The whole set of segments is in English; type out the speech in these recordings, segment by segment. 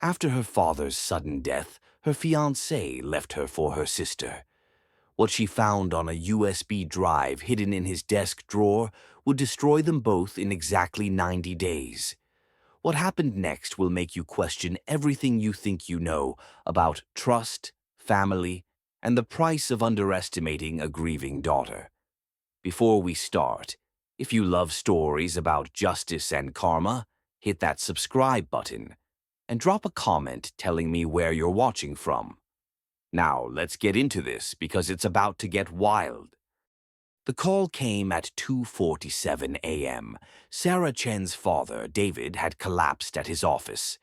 After her father's sudden death, her fiancé left her for her sister. What she found on a USB drive hidden in his desk drawer would destroy them both in exactly 90 days. What happened next will make you question everything you think you know about trust, family, and the price of underestimating a grieving daughter. Before we start, if you love stories about justice and karma, hit that subscribe button and drop a comment telling me where you're watching from. Now, let's get into this because it's about to get wild. The call came at 2:47 a.m. Sarah Chen's father, David, had collapsed at his office.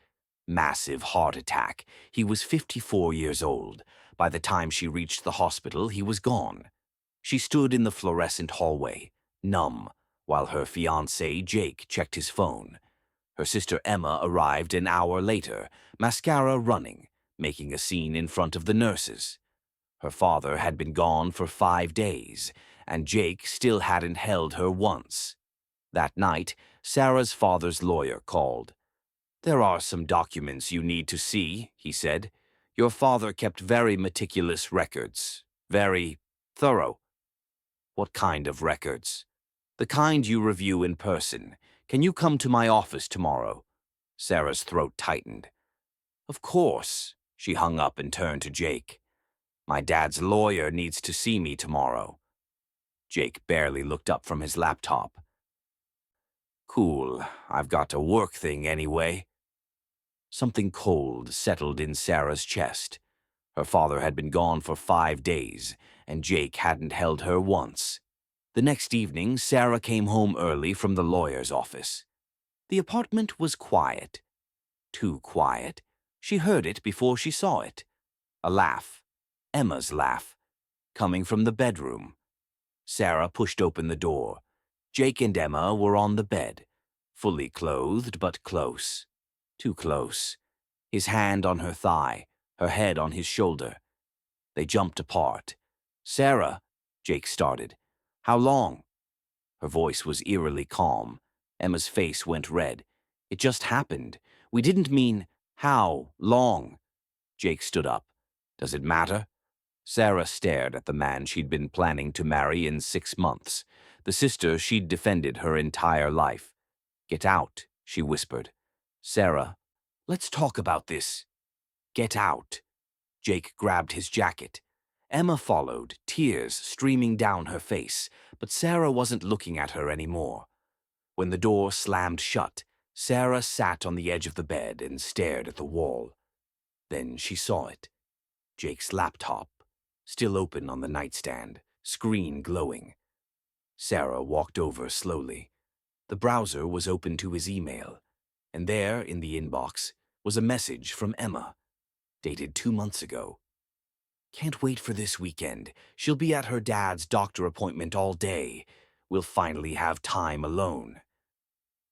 Massive heart attack. He was 54 years old. By the time she reached the hospital, he was gone. She stood in the fluorescent hallway, numb, while her fiancé, Jake, checked his phone. Her sister Emma arrived an hour later, mascara running, making a scene in front of the nurses. Her father had been gone for 5 days, and Jake still hadn't held her once. That night, Sarah's father's lawyer called. "There are some documents you need to see," he said. "Your father kept very meticulous records. Very thorough." "What kind of records?" "The kind you review in person. Can you come to my office tomorrow?" Sarah's throat tightened. "Of course." She hung up and turned to Jake. "My dad's lawyer needs to see me tomorrow." Jake barely looked up from his laptop. "Cool, I've got a work thing anyway." Something cold settled in Sarah's chest. Her father had been gone for 5 days, and Jake hadn't held her once. The next evening, Sarah came home early from the lawyer's office. The apartment was quiet. Too quiet. She heard it before she saw it. A laugh. Emma's laugh. Coming from the bedroom. Sarah pushed open the door. Jake and Emma were on the bed, fully clothed but close. Too close. His hand on her thigh, her head on his shoulder. They jumped apart. "Sarah," Jake started. "How long?" Her voice was eerily calm. Emma's face went red. "It just happened. We didn't mean how long." Jake stood up. "Does it matter?" Sarah stared at the man she'd been planning to marry in 6 months, the sister she'd defended her entire life. "Get out," she whispered. "Sarah, let's talk about this." "Get out." Jake grabbed his jacket. Emma followed, tears streaming down her face, but Sarah wasn't looking at her anymore. When the door slammed shut, Sarah sat on the edge of the bed and stared at the wall. Then she saw it. Jake's laptop, still open on the nightstand, screen glowing. Sarah walked over slowly. The browser was open to his email, and there, in the inbox, was a message from Emma, dated 2 months ago. "Can't wait for this weekend. She'll be at her dad's doctor appointment all day. We'll finally have time alone."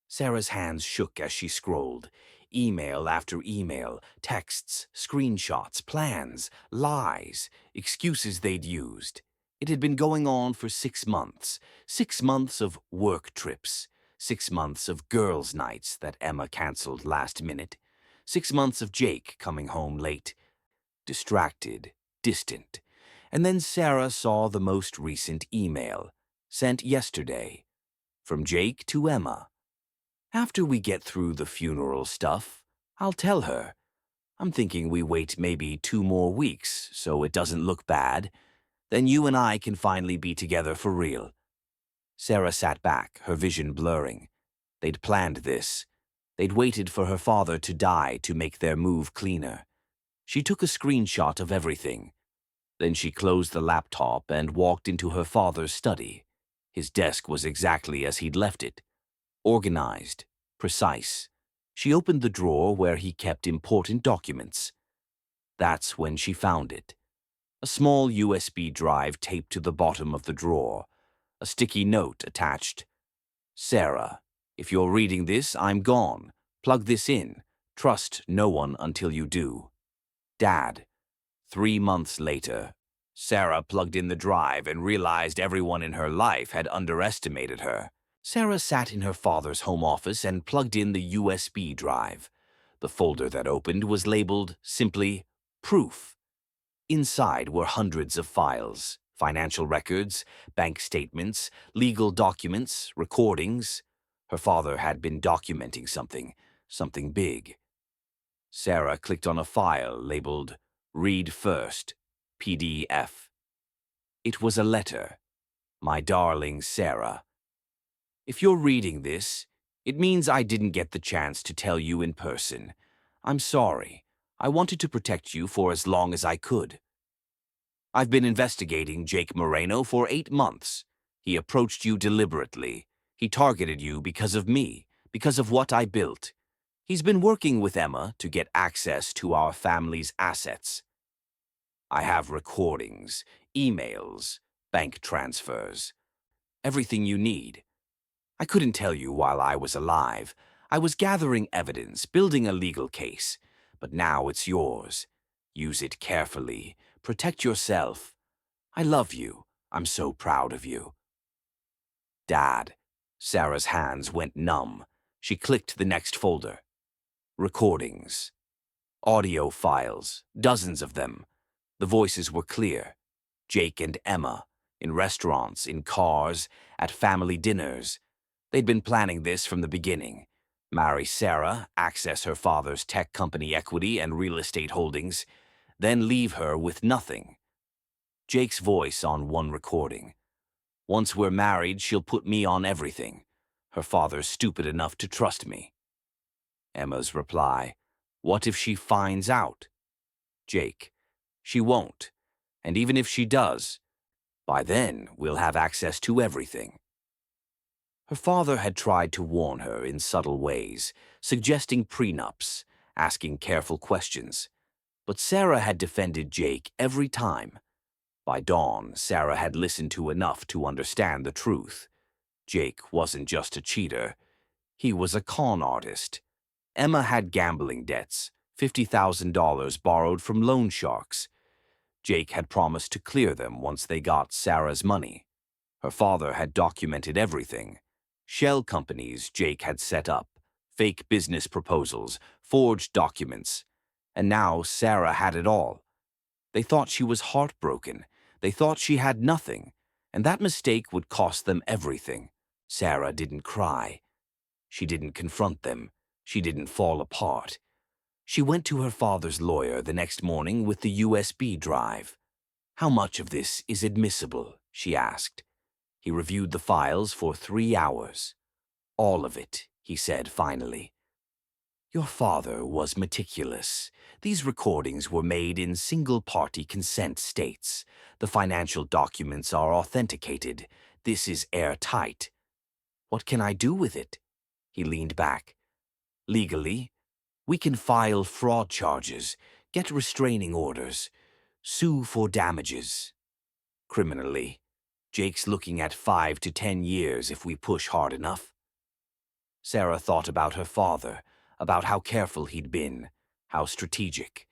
Sarah's hands shook as she scrolled. Email after email, texts, screenshots, plans, lies, excuses they'd used. It had been going on for 6 months. 6 months of work trips. 6 months of girls' nights that Emma canceled last minute. 6 months of Jake coming home late. Distracted, distant. And then Sarah saw the most recent email, sent yesterday, from Jake to Emma. "After we get through the funeral stuff, I'll tell her. I'm thinking we wait maybe 2 more weeks so it doesn't look bad. Then you and I can finally be together for real." Sarah sat back, her vision blurring. They'd planned this. They'd waited for her father to die to make their move cleaner. She took a screenshot of everything. Then she closed the laptop and walked into her father's study. His desk was exactly as he'd left it. Organized, precise. She opened the drawer where he kept important documents. That's when she found it. A small USB drive taped to the bottom of the drawer. A sticky note attached. "Sarah, if you're reading this, I'm gone. Plug this in. Trust no one until you do. Dad." 3 months later, Sarah plugged in the drive and realized everyone in her life had underestimated her. Sarah sat in her father's home office and plugged in the USB drive. The folder that opened was labeled simply Proof. Inside were hundreds of files, financial records, bank statements, legal documents, recordings. Her father had been documenting something big. Sarah clicked on a file labeled Read First, PDF. It was a letter. My darling Sarah, if you're reading this, it means I didn't get the chance to tell you in person. I'm sorry. I wanted to protect you for as long as I could. I've been investigating Jake Moreno for 8 months. He approached you deliberately. He targeted you because of me, because of what I built. He's been working with Emma to get access to our family's assets. I have recordings, emails, bank transfers, everything you need. I couldn't tell you while I was alive. I was gathering evidence, building a legal case. But now it's yours. Use it carefully. Protect yourself. I love you. I'm so proud of you. Dad. Sarah's hands went numb. She clicked the next folder. Recordings. Audio files. Dozens of them. The voices were clear. Jake and Emma. In restaurants, in cars, at family dinners. They'd been planning this from the beginning. Marry Sarah, access her father's tech company equity and real estate holdings, then leave her with nothing. Jake's voice on one recording. Once we're married, she'll put me on everything. Her father's stupid enough to trust me. Emma's reply. What if she finds out? Jake. She won't. And even if she does, by then we'll have access to everything. Her father had tried to warn her in subtle ways, suggesting prenups, asking careful questions. But Sarah had defended Jake every time. By dawn, Sarah had listened to enough to understand the truth. Jake wasn't just a cheater. He was a con artist. Emma had gambling debts, $50,000 borrowed from loan sharks. Jake had promised to clear them once they got Sarah's money. Her father had documented everything. Shell companies Jake had set up, fake business proposals, forged documents. And now Sarah had it all. They thought she was heartbroken. They thought she had nothing. And that mistake would cost them everything. Sarah didn't cry. She didn't confront them. She didn't fall apart. She went to her father's lawyer the next morning with the USB drive. How much of this is admissible? She asked. He reviewed the files for 3 hours. All of it, he said finally. Your father was meticulous. These recordings were made in single-party consent states. The financial documents are authenticated. This is airtight. What can I do with it? He leaned back. Legally, we can file fraud charges, get restraining orders, sue for damages. Criminally, Jake's looking at 5 to 10 years if we push hard enough. Sarah thought about her father, about how careful he'd been, how strategic.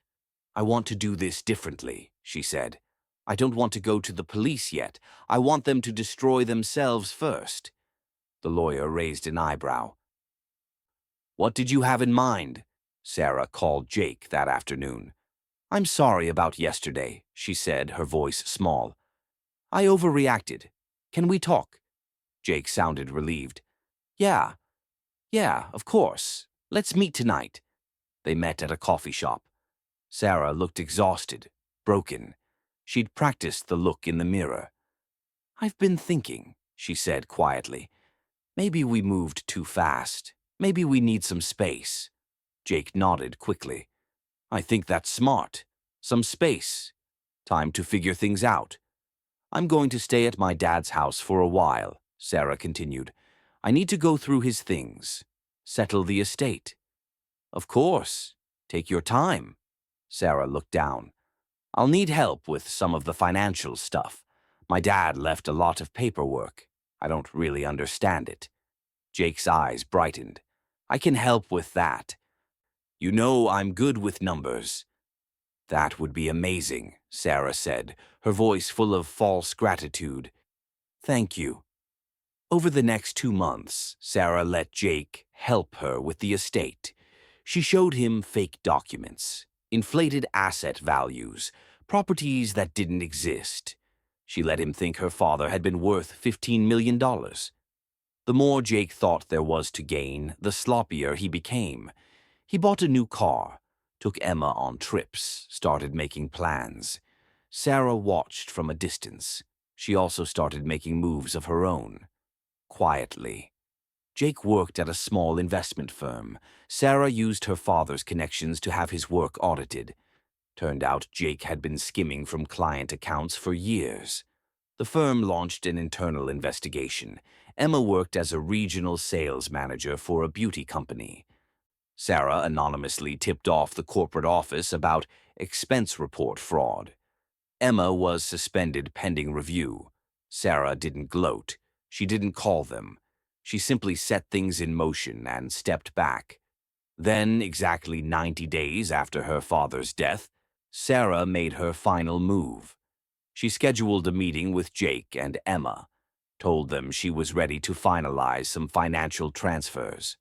I want to do this differently, she said. I don't want to go to the police yet. I want them to destroy themselves first. The lawyer raised an eyebrow. What did you have in mind? Sarah called Jake that afternoon. I'm sorry about yesterday, she said, her voice small. I overreacted. Can we talk? Jake sounded relieved. Yeah, of course. Let's meet tonight. They met at a coffee shop. Sarah looked exhausted, broken. She'd practiced the look in the mirror. I've been thinking, she said quietly. Maybe we moved too fast. Maybe we need some space. Jake nodded quickly. I think that's smart. Some space. Time to figure things out. I'm going to stay at my dad's house for a while, Sarah continued. I need to go through his things. Settle the estate. Of course. Take your time. Sarah looked down. I'll need help with some of the financial stuff. My dad left a lot of paperwork. I don't really understand it. Jake's eyes brightened. I can help with that. You know I'm good with numbers. That would be amazing, Sarah said, her voice full of false gratitude. Thank you. Over the next 2 months, Sarah let Jake help her with the estate. She showed him fake documents, inflated asset values, properties that didn't exist. She let him think her father had been worth $15 million. The more Jake thought there was to gain, the sloppier he became. He bought a new car, took Emma on trips, started making plans. Sarah watched from a distance. She also started making moves of her own. Quietly. Jake worked at a small investment firm. Sarah used her father's connections to have his work audited. Turned out Jake had been skimming from client accounts for years. The firm launched an internal investigation. Emma worked as a regional sales manager for a beauty company. Sarah anonymously tipped off the corporate office about expense report fraud. Emma was suspended pending review. Sarah didn't gloat. She didn't call them. She simply set things in motion and stepped back. Then, exactly 90 days after her father's death, Sarah made her final move. She scheduled a meeting with Jake and Emma, told them she was ready to finalize some financial transfers.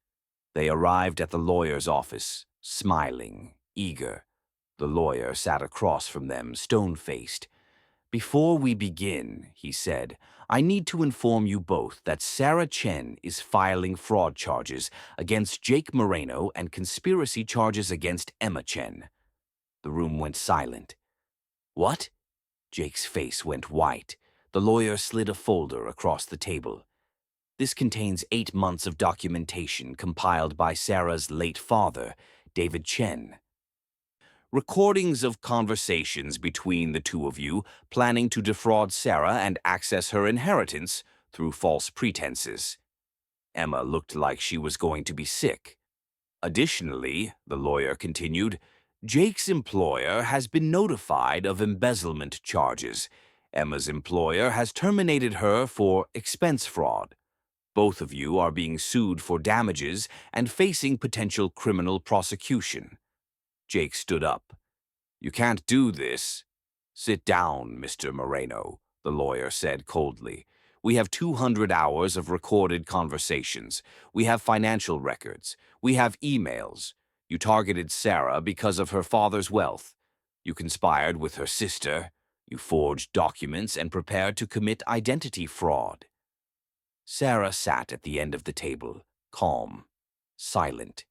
They arrived at the lawyer's office, smiling, eager. The lawyer sat across from them, stone-faced. "Before we begin," he said, "I need to inform you both that Sarah Chen is filing fraud charges against Jake Moreno and conspiracy charges against Emma Chen." The room went silent. "What?" Jake's face went white. The lawyer slid a folder across the table. "This contains 8 months of documentation compiled by Sarah's late father, David Chen. Recordings of conversations between the two of you planning to defraud Sarah and access her inheritance through false pretenses." Emma looked like she was going to be sick. "Additionally," the lawyer continued, "Jake's employer has been notified of embezzlement charges. Emma's employer has terminated her for expense fraud. Both of you are being sued for damages and facing potential criminal prosecution." Jake stood up. "You can't do this." "Sit down, Mr. Moreno," the lawyer said coldly. "We have 200 hours of recorded conversations. We have financial records. We have emails. You targeted Sarah because of her father's wealth. You conspired with her sister. You forged documents and prepared to commit identity fraud." Sarah sat at the end of the table, calm, silent,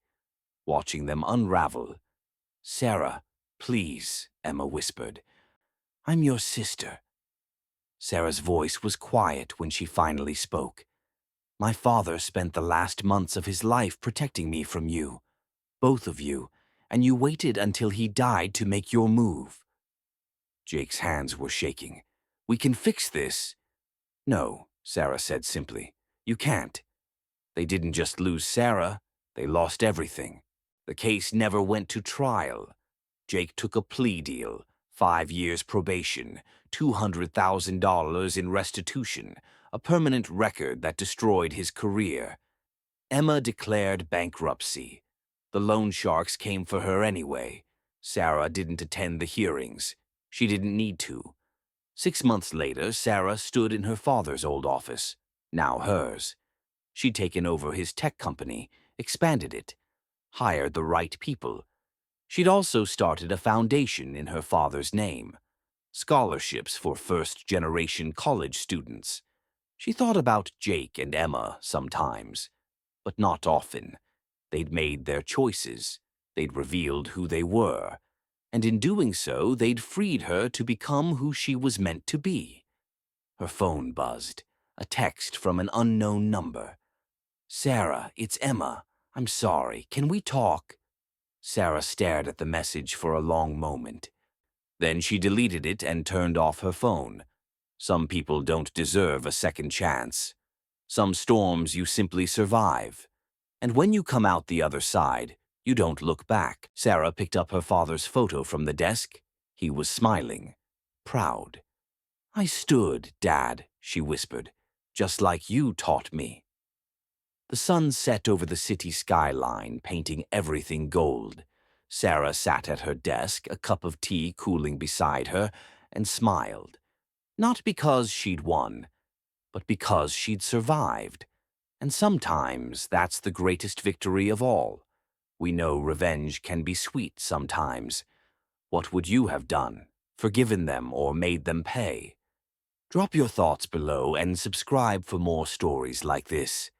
watching them unravel. "Sarah, please," Emma whispered. "I'm your sister." Sarah's voice was quiet when she finally spoke. "My father spent the last months of his life protecting me from you, both of you, and you waited until he died to make your move." Jake's hands were shaking. "We can fix this." "No," Sarah said simply. "You can't. They didn't just lose Sarah, they lost everything. The case never went to trial. Jake took a plea deal, 5 years probation, $200,000 in restitution, a permanent record that destroyed his career. Emma declared bankruptcy. The loan sharks came for her anyway. Sarah didn't attend the hearings. She didn't need to. 6 months later, Sarah stood in her father's old office, now hers. She'd taken over his tech company, expanded it, hired the right people. She'd also started a foundation in her father's name, scholarships for first-generation college students. She thought about Jake and Emma sometimes, but not often. They'd made their choices. They'd revealed who they were. And in doing so, they'd freed her to become who she was meant to be. Her phone buzzed, a text from an unknown number. "Sarah, it's Emma. I'm sorry. Can we talk?" Sarah stared at the message for a long moment. Then she deleted it and turned off her phone. Some people don't deserve a second chance. Some storms you simply survive. And when you come out the other side, you don't look back. Sarah picked up her father's photo from the desk. He was smiling, proud. "I stood, Dad," she whispered, "just like you taught me." The sun set over the city skyline, painting everything gold. Sarah sat at her desk, a cup of tea cooling beside her, and smiled. Not because she'd won, but because she'd survived. And sometimes that's the greatest victory of all. We know revenge can be sweet sometimes. What would you have done? Forgiven them or made them pay? Drop your thoughts below and subscribe for more stories like this.